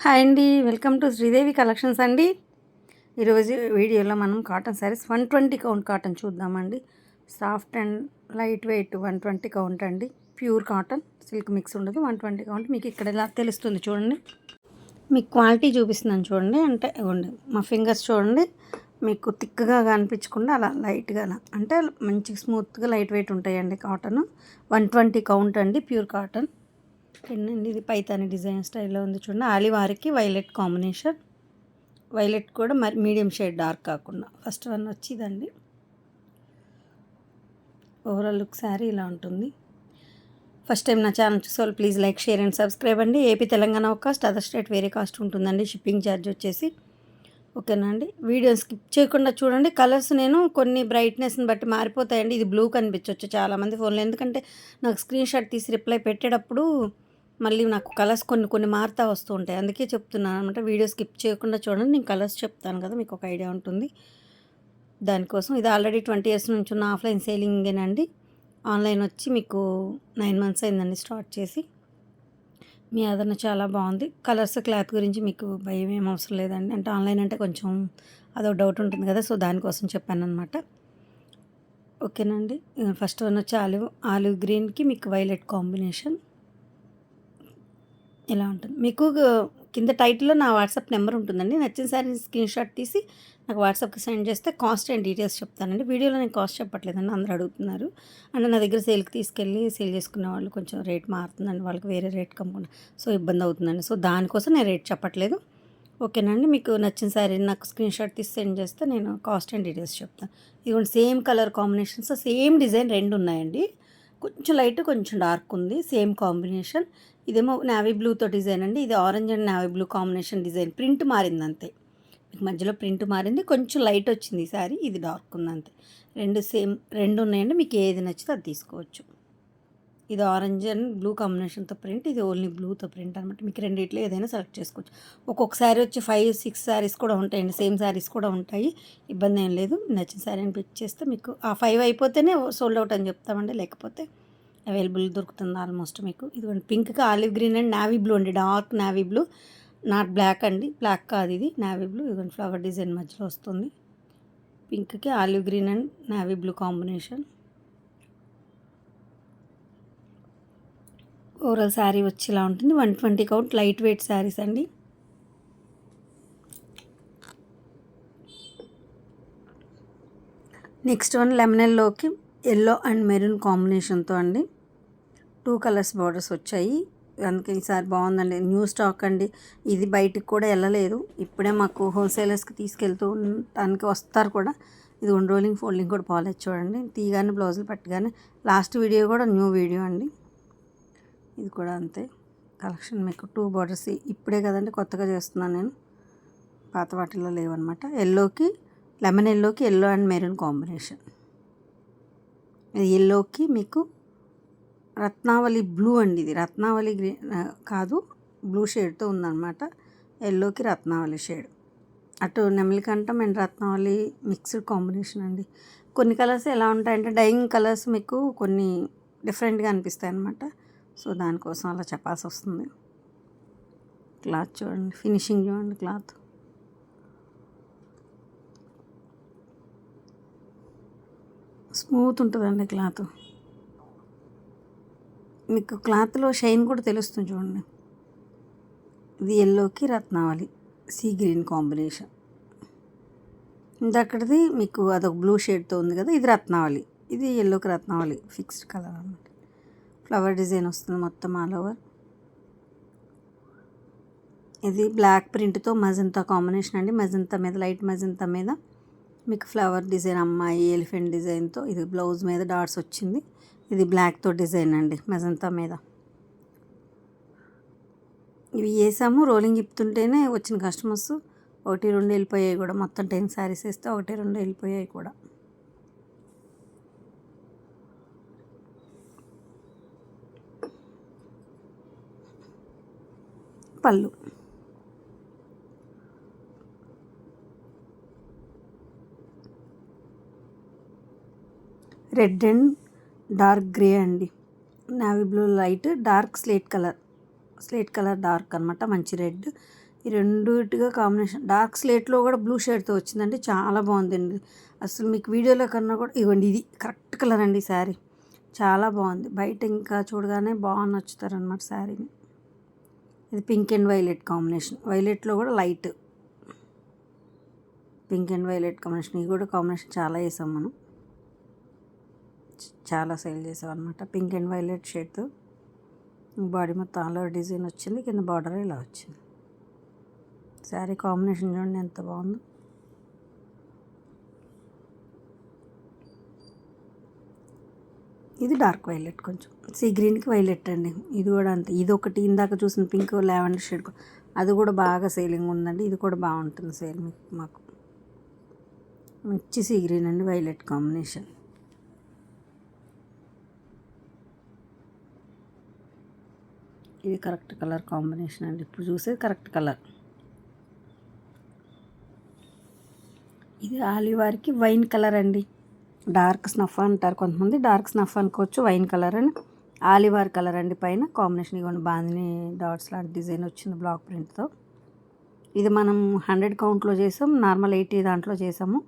Hi అండి, welcome to Sridevi collections అండి. ఈరోజు వీడియోలో మనం కాటన్ శారీస్ 120 కౌంట్ కాటన్ చూద్దామండి. Soft and light weight 120 count అండి. ప్యూర్ కాటన్, సిల్క్ మిక్స్ ఉండదు. 120 కౌంట్ మీకు ఇక్కడ ఇలా తెలుస్తుంది చూడండి. మీకు క్వాలిటీ చూపిస్తున్నాను చూడండి. అంటే ఇవ్వండి, మా ఫింగర్స్ చూడండి. మీకు థిక్గా కనిపించకుండా అలా లైట్గా అంటే మంచి స్మూత్గా లైట్ వెయిట్ ఉంటాయండి. కాటన్ 120 కౌంట్ అండి, ప్యూర్ కాటన్. అండి ఇది పైతాని డిజైన్ స్టైల్లో ఉంది చూడండి. ఆలివారికి వైలెట్ కాంబినేషన్. వైలెట్ కూడా మరి మీడియం షేడ్ డార్క్ కాకుండా. ఫస్ట్ వన్ వచ్చి ఇదండి. ఓవరాల్ లుక్ శారీ ఇలా ఉంటుంది. ఫస్ట్ టైం నా ఛానల్ చూసేవాళ్ళు please like, share and subscribe అండి. ఏపీ తెలంగాణ ఒక కాస్ట్, అదర్ స్టేట్ వేరే కాస్ట్ ఉంటుందండి. షిప్పింగ్ ఛార్జ్ వచ్చేసి ఓకేనా అండి. వీడియో స్కిప్ చేయకుండా చూడండి. కలర్స్ నేను కొన్ని బ్రైట్నెస్ని బట్టి మారిపోతాయండి. ఇది బ్లూ కనిపించవచ్చు చాలామంది ఫోన్లో, ఎందుకంటే నాకు స్క్రీన్ షాట్ తీసి రిప్లై పెట్టేటప్పుడు మళ్ళీ నాకు కలర్స్ కొన్ని మారుతూ వస్తూ ఉంటాయి. అందుకే చెప్తున్నాను అనమాట. వీడియో స్కిప్ చేయకుండా చూడండి. నేను కలర్స్ చెప్తాను కదా, మీకు ఒక ఐడియా ఉంటుంది దానికోసం. ఇది ఆల్రెడీ 20 years నుంచి ఉన్న ఆఫ్లైన్ సేలింగేనండి. ఆన్లైన్ వచ్చి మీకు 9 months అయిందండి స్టార్ట్ చేసి. మీ ఆదరణ చాలా బాగుంది. కలర్స్, క్లాత్ గురించి మీకు భయం ఏం అవసరం లేదండి. అంటే ఆన్లైన్ అంటే కొంచెం అదో డౌట్ ఉంటుంది కదా, సో దానికోసం చెప్పాను అనమాట. ఓకేనండి. ఫస్ట్ వన్ వచ్చి ఆలివ్ గ్రీన్కి మీకు వైలెట్ కాంబినేషన్ ఇలా ఉంటుంది. మీకు కింద టైటిల్లో నా వాట్సాప్ నెంబర్ ఉంటుందండి. నచ్చిన సారీ స్క్రీన్ షాట్ తీసి నాకు వాట్సాప్కి సెండ్ చేస్తే కాస్ట్ అండ్ డీటెయిల్స్ చెప్తానండి. వీడియోలో నేను కాస్ట్ చెప్పట్లేదండి, అందరూ అడుగుతున్నారు. అంటే నా దగ్గర సేల్కి తీసుకెళ్ళి సేల్ చేసుకునే వాళ్ళు కొంచెం రేట్ మారుతుందండి, వాళ్ళకి వేరే రేట్ కమ్ముకుంటా, సో ఇబ్బంది అవుతుందండి. సో దానికోసం నేను రేట్ చెప్పట్లేదు. ఓకేనండి. మీకు నచ్చిన శారీ నాకు స్క్రీన్ షాట్ తీసి సెండ్ చేస్తే నేను కాస్ట్ అండ్ డీటెయిల్స్ చెప్తాను. ఇదిగోండి, same colour combinations, same design రెండు ఉన్నాయండి. కొంచెం లైట్, కొంచెం డార్క్ ఉంది, సేమ్ కాంబినేషన్. ఇదేమో నావీ బ్లూతో డిజైన్ అండి. ఇది orange and navy blue combination design. Print మారింది అంతే, మీకు మధ్యలో ప్రింట్ మారింది, కొంచెం లైట్ వచ్చింది ఈ సారీ. ఇది డార్క్ ఉంది అంతే. రెండు ఉన్నాయండి. మీకు ఏది నచ్చితే అది తీసుకోవచ్చు. ఇది ఆరెంజ్ అండ్ బ్లూ కాంబినేషన్తో ప్రింట్, ఇది ఓన్లీ బ్లూతో ప్రింట్ అనమాట. మీకు రెండిట్లో ఏదైనా సెలెక్ట్ చేసుకోవచ్చు. ఒక్కొక్క శారీ వచ్చి 5-6 శారీస్ కూడా ఉంటాయండి. సేమ్ శారీస్ కూడా ఉంటాయి, ఇబ్బంది ఏం లేదు. నచ్చిన శారీని పిక్ చేస్తే మీకు ఆ 5 అయిపోతేనే సోల్డ్ అవుట్ అని చెప్తామండి, లేకపోతే అవైలబుల్ దొరుకుతుంది ఆల్మోస్ట్ మీకు. ఇదిగోండి, పింక్కి olive green and navy blue అండి. Dark navy blue, not black అండి, బ్లాక్ కాదు ఇది, నావీ బ్లూ. ఇదిగోండి, ఫ్లవర్ డిజైన్ మధ్యలో వస్తుంది. పింక్కి olive green and navy blue combination. Overall sari వచ్చి ఇలా ఉంటుంది. 120 కౌంట్, లైట్ వెయిట్ శారీస్ అండి. నెక్స్ట్ వన్ లెమనెల్లోకి ఎల్లో అండ్ మెరూన్ కాంబినేషన్తో అండి. 2 కలర్స్ బార్డర్స్ వచ్చాయి, అందుకే ఈసారి బాగుందండి. న్యూ స్టాక్ అండి. ఇది బయటికి కూడా వెళ్ళలేదు. ఇప్పుడే మాకు హోల్సేలర్స్కి తీసుకెళ్తూ ఉండటానికి వస్తారు కూడా. ఇది రోలింగ్ ఫోల్డింగ్ కూడా పోలేదు చూడండి. తీగానే బ్లౌజులు పట్టగానే. లాస్ట్ వీడియో కూడా న్యూ వీడియో అండి. ఇది కూడా అంతే కలెక్షన్. మీకు 2 బార్డర్స్ ఇప్పుడే కదండి కొత్తగా చేస్తున్నాను నేను, పాత వాటిల్లో లేవన్నమాట. లెమన్ ఎల్లోకి ఎల్లో అండ్ మెరూన్ కాంబినేషన్. ఇది ఎల్లోకి మీకు రత్నావళి బ్లూ అండి. ఇది రత్నావళి గ్రీన్ కాదు, బ్లూ షేడ్తో ఉందన్నమాట. ఎల్లోకి రత్నావళి షేడ్, అటు నెమలికంఠం అండ్ రత్నావళి మిక్స్డ్ కాంబినేషన్ అండి. కొన్ని కలర్స్ ఎలా ఉంటాయంటే డైయింగ్ కలర్స్ మీకు కొన్ని డిఫరెంట్గా అనిపిస్తాయి అన్నమాట. సో దానికోసం అలా చెప్పాల్సి వస్తుంది. క్లాత్ చూడండి, ఫినిషింగ్ చూడండి, క్లాత్ స్మూత్ ఉంటుందండి క్లాత్. మీకు క్లాత్లో షైన్ కూడా తెలుస్తుంది చూడండి. ఇది ఎల్లోకి రత్నావళి సీ గ్రీన్ కాంబినేషన్. ఇంతక్కడిది మీకు అదొక బ్లూ షేడ్తో ఉంది కదా, ఇది రత్నావళి. ఇది ఎల్లోకి రత్నావళి ఫిక్స్డ్ కలర్ అన్నమాట. ఫ్లవర్ డిజైన్ వస్తుంది మొత్తం ఆల్ ఓవర్. ఇది బ్లాక్ ప్రింట్తో మజంతా కాంబినేషన్ అండి. మజంతా మీద, లైట్ మజంతా మీద మీకు ఫ్లవర్ డిజైన్, అమ్మాయి ఎలిఫెంట్ డిజైన్తో. ఇది బ్లౌజ్ మీద డాట్స్ వచ్చింది. ఇది బ్లాక్తో డిజైన్ అండి మజంతా మీద. ఇవి వేసాము, రోలింగ్ ఇప్పుతుంటేనే వచ్చిన కస్టమర్స్ 1-2 వెళ్ళిపోయాయి కూడా. మొత్తం 10 శారీస్ వేస్తే 1-2 వెళ్ళిపోయాయి కూడా. పళ్ళు రెడ్ అండ్ డార్క్ గ్రే అండి. Navy blue light, dark slate colour dark అనమాట, మంచి రెడ్. ఈ రెండుగా కాంబినేషన్ డార్క్ స్లేట్లో కూడా బ్లూ షేడ్తో వచ్చిందండి, చాలా బాగుందండి. అసలు మీకు వీడియోలో కన్నా కూడా ఇవ్వండి, ఇది కరెక్ట్ కలర్ అండి శారీ, చాలా బాగుంది. బయట ఇంకా చూడగానే బాగా నచ్చుతారనమాట శారీని. ఇది పింక్ అండ్ వైలెట్ కాంబినేషన్, వైలెట్లో కూడా light pink and violet combination. ఇది కూడా కాంబినేషన్ చాలా వేసాం మనం, చాలా సేల్ చేసాం అనమాట. పింక్ అండ్ వైలెట్ షేడ్తో బాడీ మొత్తం ఆల్ ఓవర్ డిజైన్ వచ్చింది, కింద బార్డర్ ఇలా వచ్చింది. శారీ కాంబినేషన్ చూడండి ఎంత బాగుందో. ఇది డార్క్ వైలెట్, కొంచెం సీ గ్రీన్కి వైలెట్ అండి. ఇది కూడా అంతే, ఇది ఒకటి ఇందాక చూసిన పింక్ లావెండర్ షేడ్, అది కూడా బాగా సేలింగ్ ఉందండి. ఇది కూడా బాగుంటుంది సేల్ మాకు. మంచి సీ గ్రీన్ అండి, వైలెట్ కాంబినేషన్. ఇది కరెక్ట్ కలర్ కాంబినేషన్ అండి, ఇప్పుడు చూసేది కరెక్ట్ కలర్. ఇది ఆలివారికి వైన్ కలర్ అండి, డార్క్ స్నఫ్ అంటారు కొంతమంది, డార్క్ స్నఫ్ అనుకోవచ్చు, వైన్ కలర్ అని. ఆలివార్ కలర్ అండి. పైన కాంబినేషన్ ఇవ్వండి, బాందిని డాట్స్ లాంటి డిజైన్ వచ్చింది బ్లాక్ ప్రింట్తో. ఇది మనం 100 కౌంట్లో చేసాం, నార్మల్ 80 దాంట్లో చేసాము.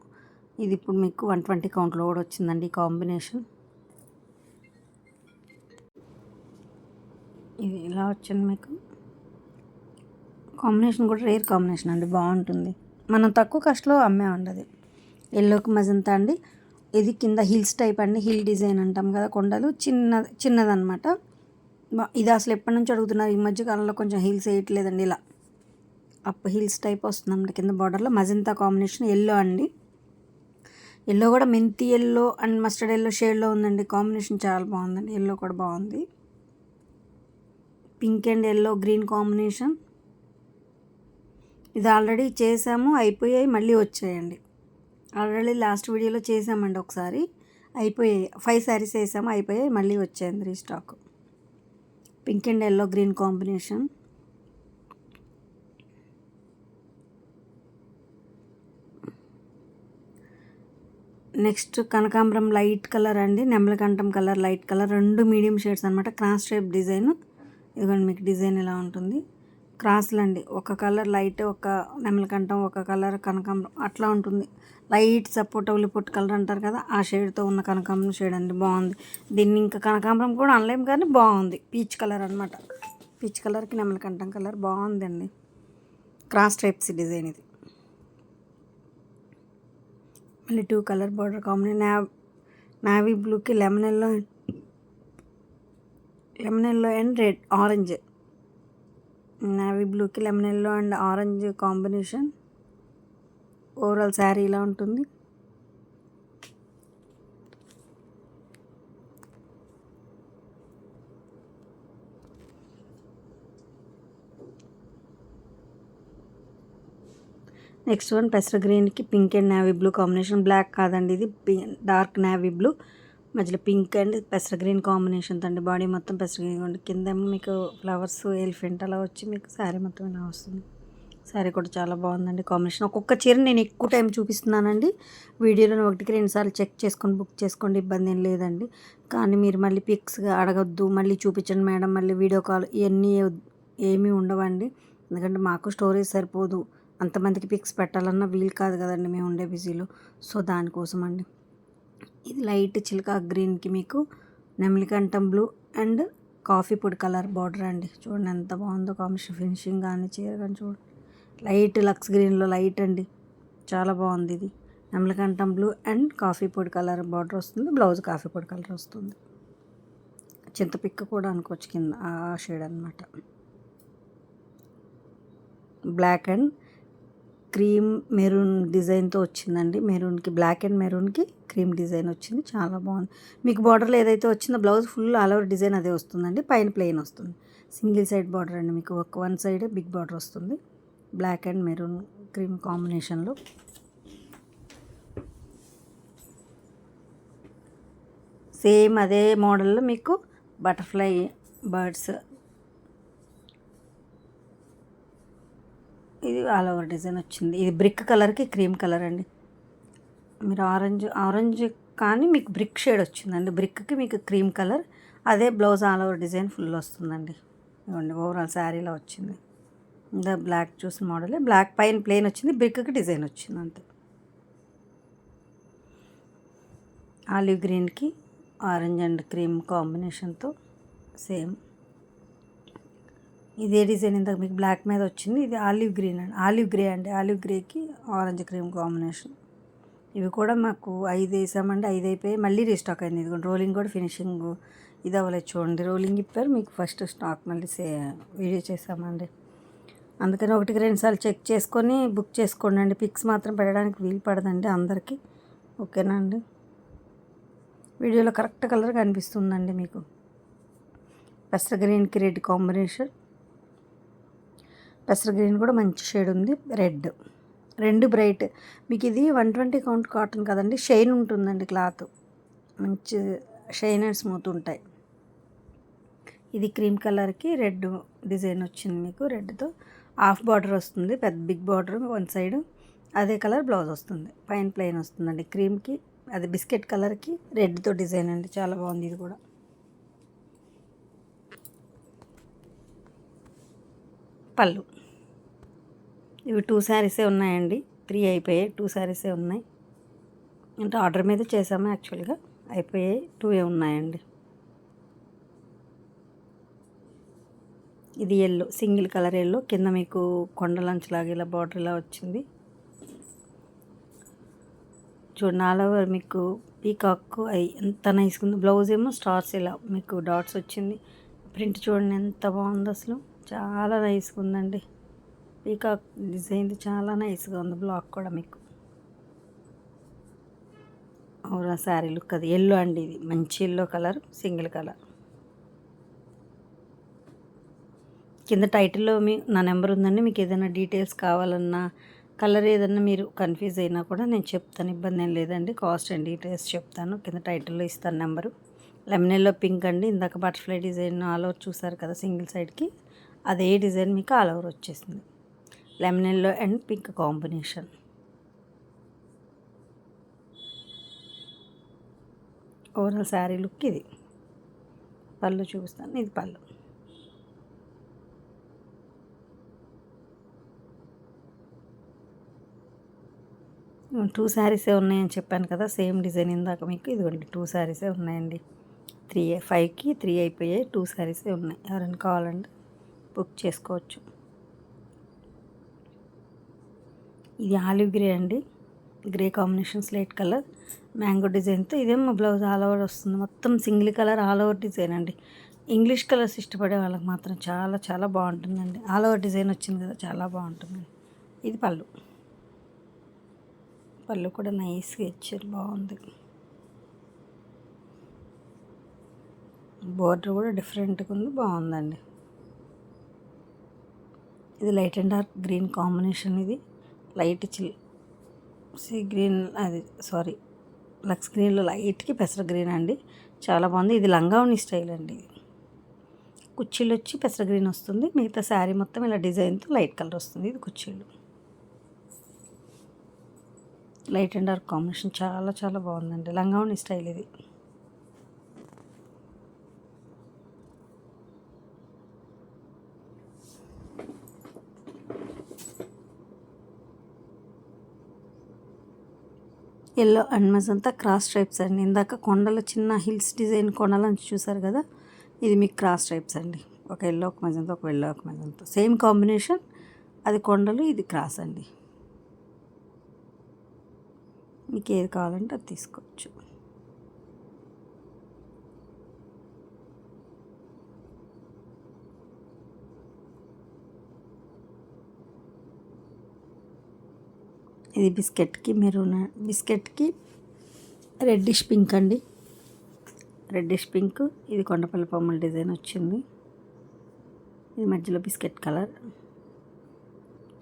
ఇది ఇప్పుడు మీకు 120 కౌంట్లో కూడా వచ్చిందండి ఈ కాంబినేషన్. ఇది ఇలా వచ్చింది మీకు కాంబినేషన్, కూడా రేర్ కాంబినేషన్ అండి, బాగుంటుంది. మనం తక్కువ కాస్ట్లో అమ్మేమండి. అది ఎల్లోకి మజంతా అండి. ఇది కింద హిల్స్ టైప్ అండి, హిల్ డిజైన్ అంటాం కదా, కొండలు చిన్నదనమాట. ఇది అసలు ఎప్పటి నుంచి అడుగుతున్నారు, ఈ మధ్య కాలంలో కొంచెం హిల్స్ వేయట్లేదండి, ఇలా అప్ హిల్స్ టైప్ వస్తుందన్నమాట. కింద బార్డర్లో మజంతా కాంబినేషన్, ఎల్లో అండి. ఎల్లో కూడా మెంతి ఎల్లో అండ్ మస్టర్డ్ ఎల్లో షేడ్లో ఉందండి, కాంబినేషన్ చాలా బాగుందండి. ఎల్లో కూడా బాగుంది. Pink and yellow green combination. ఇది ఆల్రెడీ చేసాము, అయిపోయాయి, మళ్ళీ వచ్చాయండి. ఆల్రెడీ లాస్ట్ వీడియోలో చేసామండి ఒకసారి, అయిపోయాయి. 5 శారీస్ వేసాము, అయిపోయాయి, మళ్ళీ వచ్చాయండి restock. Pink and yellow green combination. Next కనకాంబరం లైట్ కలర్ అండి, నెమలకంఠం కలర్ లైట్ కలర్, రెండు మీడియం షేడ్స్ అనమాట. Cross shape design. ఇదిగోండి మీకు డిజైన్ ఇలా ఉంటుంది. క్రాస్లు అండి, ఒక కలర్ లైట్, ఒక నెమలకంఠం, ఒక కలర్ కనకాంబరం, అట్లా ఉంటుంది. లైట్ సపోటా ఉల్లిపొట్టు కలర్ అంటారు కదా, ఆ షేడ్తో ఉన్న కనకాంబరం షేడ్ అండి, బాగుంది. దీన్ని ఇంకా కనకాంబరం కూడా అనలేము కానీ బాగుంది. పీచ్ కలర్ అనమాట, పీచ్ కలర్కి నెమలకంఠం కలర్ బాగుందండి. క్రాస్ టైప్స్ డిజైన్ ఇది. మళ్ళీ 2 కలర్ బార్డర్ కాంబినేషన్, నావీ బ్లూకి lemon yellow and red orange. Navy బ్లూకి lemon yellow and orange combination. Overall sari ఇలా ఉంటుంది. నెక్స్ట్ వన్ పెసర గ్రీన్కి pink and navy blue combination. Black కాదండి, ఇది డార్క్ నావీ బ్లూ, మధ్యలో పింక్ అండ్ పెసర గ్రీన్ కాంబినేషన్ అండి. బాడీ మొత్తం పెసర గ్రీన్, కింద మీకు ఫ్లవర్స్ ఎలిఫెంట్ అలా వచ్చి మీకు శారీ మొత్తం ఇలా వస్తుంది. శారీ కూడా చాలా బాగుందండి కాంబినేషన్. ఒక్కొక్క చీర నేను ఎక్కువ టైం చూపిస్తున్నానండి వీడియోలో, 1-2 సార్లు చెక్ చేసుకొని బుక్ చేసుకోండి, ఇబ్బంది ఏం లేదండి. కానీ మీరు మళ్ళీ పిక్స్గా అడగొద్దు, మళ్ళీ చూపించండి మేడం, మళ్ళీ వీడియో కాల్, ఇవన్నీ ఏమీ ఉండవండి. ఎందుకంటే మాకు స్టోరేజ్ సరిపోదు, అంతమందికి పిక్స్ పెట్టాలన్నా వీలు కాదు కదండి మేము ఉండే బిజీలో. సో దానికోసం అండి. ఇది లైట్ చిలకా గ్రీన్కి మీకు నెమలికంఠం బ్లూ అండ్ కాఫీ పొడి కలర్ బార్డర్ అండి. చూడండి ఎంత బాగుందో కాంబినేషన్, ఫినిషింగ్ కానీ చీర కానీ చూడండి. లైట్ లక్స్ గ్రీన్లో లైట్ అండి, చాలా బాగుంది. ఇది నెమలికంఠం బ్లూ అండ్ కాఫీ పొడి కలర్ బార్డర్ వస్తుంది, బ్లౌజ్ కాఫీ పొడి కలర్ వస్తుంది. చింతపిక్క కూడా అనుకోవచ్చు కింద, ఆ షేడ్ అనమాట. బ్లాక్ అండ్ క్రీమ్ మెరూన్ డిజైన్తో వచ్చిందండి. మెరూన్కి బ్లాక్ అండ్ మెరూన్కి క్రీమ్ డిజైన్ వచ్చింది, చాలా బాగుంది. మీకు బార్డర్లో ఏదైతే వచ్చిందో blouse full all over design అదే వస్తుందండి, పైన ప్లెయిన్ వస్తుంది. సింగిల్ సైడ్ బార్డర్ అండి, మీకు వన్ సైడ్ బిగ్ బార్డర్ వస్తుంది. బ్లాక్ అండ్ మెరూన్ క్రీమ్ కాంబినేషన్లో. సేమ్ అదే మోడల్లో మీకు బటర్ఫ్లై బర్డ్స్, ఇది ఆల్ ఓవర్ డిజైన్ వచ్చింది. ఇది బ్రిక్ కలర్కి క్రీమ్ కలర్ అండి. మీరు ఆరెంజ్ కానీ మీకు బ్రిక్ షేడ్ వచ్చిందండి, బ్రిక్కి మీకు క్రీమ్ కలర్, అదే blouse all over design full వస్తుందండి. ఇవ్వండి ఓవరాల్ శారీలో వచ్చింది. ఇంకా బ్లాక్ చూసిన మోడలే, బ్లాక్ పైన ప్లెయిన్ వచ్చింది, బ్రిక్కి డిజైన్ వచ్చింది అంతే. ఆలివ్ గ్రీన్కి ఆరెంజ్ అండ్ క్రీమ్ కాంబినేషన్తో సేమ్ ఇదే డిజైన్. ఇందాక మీకు బ్లాక్ మీద వచ్చింది, ఇది ఆలివ్ గ్రీన్ అండి, ఆలివ్ గ్రే అండి, ఆలివ్ గ్రేకి ఆరెంజ్ క్రీమ్ కాంబినేషన్. ఇవి కూడా మాకు 5 వేసామండి, 5 అయిపోయి మళ్ళీ రీస్టాక్ అయింది. ఇదిగోండి రోలింగ్ కూడా ఫినిషింగ్ ఇది అవ్వలేదు చూడండి, రోలింగ్ ఇప్పారు మీకు ఫస్ట్ స్టాక్ మళ్ళీ వీడియో చేసామండి. అందుకని 1-2 సార్లు చెక్ చేసుకొని బుక్ చేసుకోండి అండి. పిక్స్ మాత్రం పెట్టడానికి వీలు పడదండి అందరికీ, ఓకేనా అండి. వీడియోలో కరెక్ట్ కలర్ కనిపిస్తుందండి మీకు. పెసర గ్రీన్కి రెడ్ కాంబినేషన్, పెసర గ్రీన్ కూడా మంచి షేడ్ ఉంది, రెడ్, రెండు బ్రైట్. మీకు ఇది 120 కౌంట్ కాటన్ కదండి, షైన్ ఉంటుందండి, క్లాత్ మంచి షైన్ అండ్ స్మూత్ ఉంటాయి. ఇది క్రీమ్ కలర్కి రెడ్ డిజైన్ వచ్చింది మీకు, రెడ్తో హాఫ్ బార్డర్ వస్తుంది, పెద్ద బిగ్ బార్డర్ వన్ సైడ్, అదే కలర్ బ్లౌజ్ వస్తుంది, పైన ప్లెయిన్ వస్తుందండి. క్రీమ్కి అది బిస్కెట్ కలర్కి రెడ్తో డిజైన్ అండి, చాలా బాగుంది ఇది కూడా. పళ్ళు ఇవి 2 శారీసే ఉన్నాయండి, 3 అయిపోయాయి, 2 శారీసే ఉన్నాయి. అంటే ఆర్డర్ మీద చేసాము యాక్చువల్గా, అయిపోయాయి, 2 ఉన్నాయండి. ఇది ఎల్లో, సింగిల్ కలర్ ఎల్లో, కింద మీకు కొండలంచులాగా ఇలా బార్డర్ ఇలా వచ్చింది చూడండి. ఆల్ ఓవర్ మీకు పీకాక్ అయి ఎంత నైస్గా ఉంది. బ్లౌజ్ ఏమో స్టార్స్ ఇలా మీకు డాట్స్ వచ్చింది. ప్రింట్ చూడండి ఎంత బాగుందో, అసలు చాలా నైస్గా ఉందండి. పీకాక్ డిజైన్ చాలా నైస్గా ఉంది, బ్లాక్ కూడా మీకు. అవునా శారీ లుక్ అది ఎల్లో అండి, ఇది మంచి ఎల్లో కలర్, సింగిల్ కలర్. కింద టైటిల్లో నా నెంబర్ ఉందండి, మీకు ఏదైనా డీటెయిల్స్ కావాలన్నా, కలర్ ఏదన్నా మీరు కన్ఫ్యూజ్ అయినా కూడా నేను చెప్తాను, ఇబ్బంది ఏం లేదండి. కాస్ట్ అండ్ డీటెయిల్స్ చెప్తాను, కింద టైటిల్లో ఇస్తాను నెంబరు. లెమన్ ఎల్లో పింక్ అండి, ఇందాక బటర్ఫ్లై డిజైన్ ఆల్ ఓవర్ చూసారు కదా సింగిల్ సైడ్కి, అదే డిజైన్ మీకు ఆల్ ఓవర్ వచ్చేసింది. Lemon yellow and pink combination. Overall sari look ఇది. పళ్ళు చూపిస్తాను, ఇది పళ్ళు. టూ శారీసే ఉన్నాయని చెప్పాను కదా, సేమ్ డిజైన్ ఇందాక మీకు. ఇదిగోండి 2 శారీసే ఉన్నాయండి, 5కి 3 అయిపోయాయి, 2 శారీసే ఉన్నాయి. ఎవరైనా కావాలంటే బుక్ చేసుకోవచ్చు. ఇది ఆలివ్ గ్రే అండి, grey combination slate colour mango డిజైన్తో. ఇదేమో బ్లౌజ్ ఆల్ ఓవర్ వస్తుంది, మొత్తం single colour all over design అండి. ఇంగ్లీష్ కలర్స్ ఇష్టపడే వాళ్ళకి మాత్రం చాలా చాలా బాగుంటుందండి. ఆల్ ఓవర్ డిజైన్ వచ్చింది కదా, చాలా బాగుంటుంది. ఇది పళ్ళు, పళ్ళు కూడా నైస్గా ఇచ్చారు, బాగుంది. బోర్డర్ కూడా డిఫరెంట్గా ఉంది, బాగుందండి. ఇది light and dark green combination, ఇది లైట్ సీ గ్రీన్, అది సారీ లక్స్ గ్రీన్లో లైట్కి పెసర గ్రీన్ అండి, చాలా బాగుంది. ఇది లంగావని స్టైల్ అండి, కుర్చీలు వచ్చి పెసర గ్రీన్ వస్తుంది, మిగతా శారీ మొత్తం ఇలా డిజైన్తో లైట్ కలర్ వస్తుంది. ఇది కుర్చీలు, లైట్ అండ్ డార్క్ కాంబినేషన్, చాలా చాలా బాగుందండి, లంగావని స్టైల్ ఇది. Yellow and magenta cross stripes అండి. ఇందాక కొండల చిన్న హిల్స్ డిజైన్ కొండలని చూసారు కదా, ఇది మీకు క్రాస్ స్ట్రైప్స్ అండి. ఒక ఎల్లో ఒక మజంతా, ఒక ఎల్లో ఒక మజంతా, సేమ్ కాంబినేషన్. అది కొండలు, ఇది క్రాస్ అండి. మీకు ఏది కావాలంటే అది తీసుకోవచ్చు. ఇది బిస్కెట్కి మెరూన్, బిస్కెట్కి రెడ్డిష్ పింక్ అండి, రెడ్డిష్ పింక్. ఇది కొండపల్లి పొమ్మల డిజైన్ వచ్చింది, ఇది మధ్యలో బిస్కెట్ కలర్,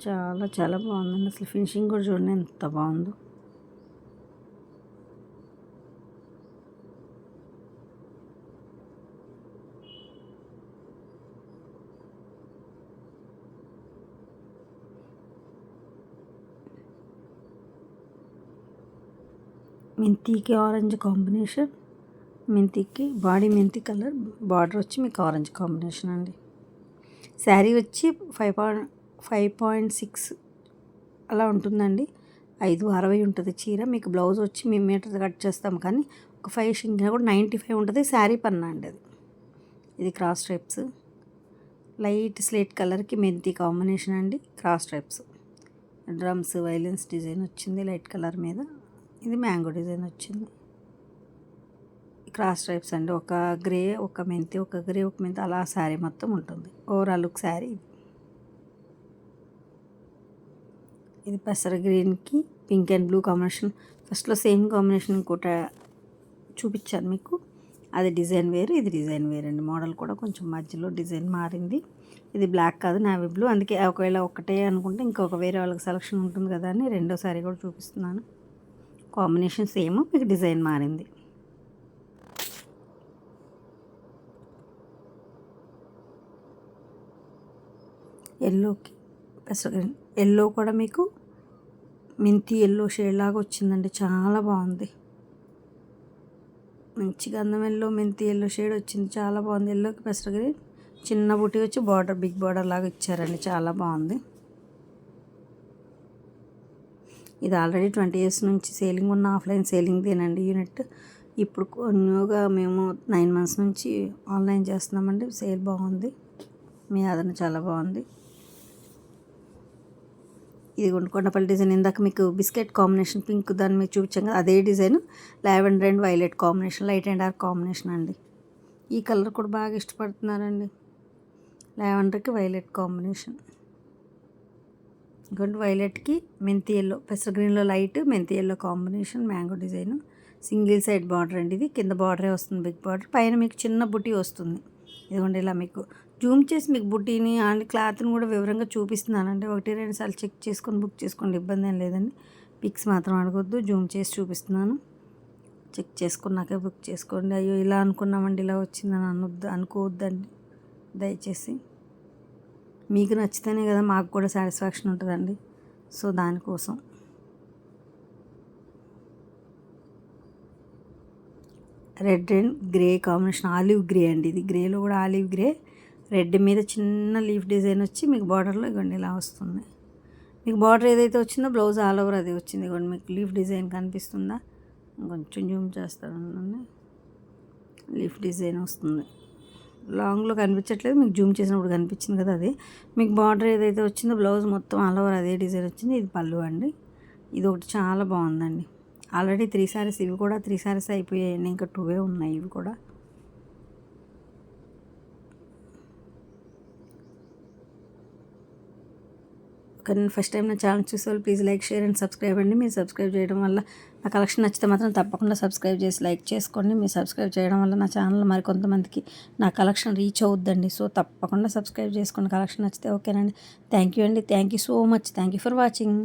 చాలా చాలా బాగుందండి. అసలు ఫినిషింగ్ కూడా చూడండి ఎంత బాగుందో. మెంతికి ఆరెంజ్ కాంబినేషన్, మెంతికి బాడీ మెంతి కలర్, బార్డర్ వచ్చి మీకు ఆరెంజ్ కాంబినేషన్ అండి. శారీ వచ్చి 5.6 అలా ఉంటుందండి. 5.60 ఉంటుంది చీర. మీకు బ్లౌజ్ వచ్చి మేము మీటర్ కట్ చేస్తాం, కానీ ఒక 5 షింకినా కూడా 95 ఉంటుంది. శారీ పన్నా అండి అది. ఇది క్రాస్ స్ట్రైప్స్, లైట్ స్లేట్ కలర్కి మెంతి కాంబినేషన్ అండి. Cross stripes, drums violence design వచ్చింది లైట్ కలర్ మీద. ఇది మ్యాంగో డిజైన్ వచ్చింది. క్రాస్ స్ట్రైప్స్ అండి. ఒక గ్రే, ఒక మెంతి, ఒక గ్రే, ఒక మెంతి, అలా శారీ మొత్తం ఉంటుంది. ఓవరాల్ లుక్ శారీ ఇది పెసర గ్రీన్కి పింక్ అండ్ బ్లూ కాంబినేషన్. ఫస్ట్లో సేమ్ కాంబినేషన్ ఇంకోటి చూపించాను మీకు, అది డిజైన్ వేరు, ఇది డిజైన్ వేరు అండి. మోడల్ కూడా కొంచెం మధ్యలో డిజైన్ మారింది. ఇది బ్లాక్ కాదు, నావీ బ్లూ. అందుకే ఒకవేళ ఒకటే అనుకుంటే ఇంకొక వేరే వాళ్ళకి సెలక్షన్ ఉంటుంది కదా అని రెండో శారీ కూడా చూపిస్తున్నాను. కాంబినేషన్ సేమ్, మీకు డిజైన్ మారింది. ఎల్లోకి పెసర గ్రీన్, ఎల్లో కూడా మీకు మెంతి ఎల్లో షేడ్ లాగా వచ్చిందండి. చాలా బాగుంది. మంచి గంధం ఎల్లో, మెంతి ఎల్లో షేడ్ వచ్చింది. చాలా బాగుంది. ఎల్లోకి పెసర గ్రీన్, చిన్న బుట్టి వచ్చి బార్డర్, బిగ్ బార్డర్ లాగా ఇచ్చారండి. చాలా బాగుంది. ఇది ఆల్రెడీ 20 years నుంచి సేలింగ్ ఉన్న ఆఫ్లైన్ సేలింగ్దేనండి యూనిట్. ఇప్పుడు న్యూగా మేము 9 months నుంచి ఆన్లైన్ చేస్తున్నామండి. సేల్ బాగుంది, మీ ఆదరణ చాలా బాగుంది. ఇది కొండపల్లి డిజైన్. ఇందాక మీకు బిస్కెట్ కాంబినేషన్ పింక్ దాన్ని మీకు చూపించాం కదా, అదే design. Lavender and violet combination, light and dark combination అండి. ఈ కలర్ కూడా బాగా ఇష్టపడుతున్నారండి, లావెండర్కి వైలెట్ కాంబినేషన్. ఇంకోటి వైలెట్కి మెంతి ఎల్లో, పెసర గ్రీన్లో లైట్, మెంతి yellow combination, mango design. Single side border అండి. ఇది కింద బార్డరే వస్తుంది, బిగ్ బార్డర్. పైన మీకు చిన్న బుట్టి వస్తుంది. ఇదిగోండి ఇలా మీకు జూమ్ చేసి మీకు బుట్టీని అండ్ క్లాత్ని కూడా వివరంగా చూపిస్తున్నానండి. 1-2 సార్లు చెక్ చేసుకొని బుక్ చేసుకోండి, ఇబ్బంది ఏం లేదండి. పిక్స్ మాత్రం అడగొద్దు, జూమ్ చేసి చూపిస్తున్నాను. చెక్ చేసుకున్నాకే బుక్ చేసుకోండి. అయ్యో ఇలా అనుకున్నామండి, ఇలా వచ్చిందని అనుకోవద్దండి దయచేసి. మీకు నచ్చితేనే కదా మాకు కూడా సాటిస్ఫాక్షన్ ఉంటుందండి. సో దానికోసం red and grey combination, olive grey అండి. ఇది గ్రేలో కూడా ఆలివ్ గ్రే, రెడ్ మీద చిన్న లీఫ్ డిజైన్ వచ్చి మీకు బార్డర్లో ఇవ్వండి ఇలా వస్తుంది. మీకు బార్డర్ ఏదైతే వచ్చిందో బ్లౌజ్ ఆల్ ఓవర్ అదే వచ్చింది. ఇవ్వండి మీకు లీఫ్ డిజైన్ కనిపిస్తుందా, కొంచెం జూమ్ చేస్తాను. లీఫ్ డిజైన్ వస్తుంది. లాంగ్లో కనిపించట్లేదు, మీకు జూమ్ చేసినప్పుడు కనిపించింది కదా అది. మీకు బార్డర్ ఏదైతే వచ్చిందో బ్లౌజ్ మొత్తం ఆల్ ఓవర్ అదే డిజైన్ వచ్చింది. ఇది పళ్ళు అండి. ఇది ఒకటి చాలా బాగుందండి. ఆల్రెడీ 3 sarees, ఇవి కూడా 3 sarees అయిపోయాయండి. ఇంకా 2 ఉన్నాయి ఇవి కూడా. కానీ ఫస్ట్ టైం నా ఛానల్ చూసేవాళ్ళు please like, share and subscribe అండి. మీరు సబ్స్క్రైబ్ చేయడం వల్ల నా కలెక్షన్ నచ్చితే మాత్రం తప్పకుండా సబ్స్క్రైబ్ చేసి లైక్ చేసుకోండి. మీరు సబ్స్క్రైబ్ చేయడం వల్ల నా ఛానల్ మరి కొంతమందికి నా కలెక్షన్ రీచ్ అవుద్దండి. సో తప్పకుండా సబ్స్క్రైబ్ చేసుకోండి కలెక్షన్ నచ్చితే. ఓకేనండి. థ్యాంక్ యూ అండి. Thank you so much. Thank you for watching.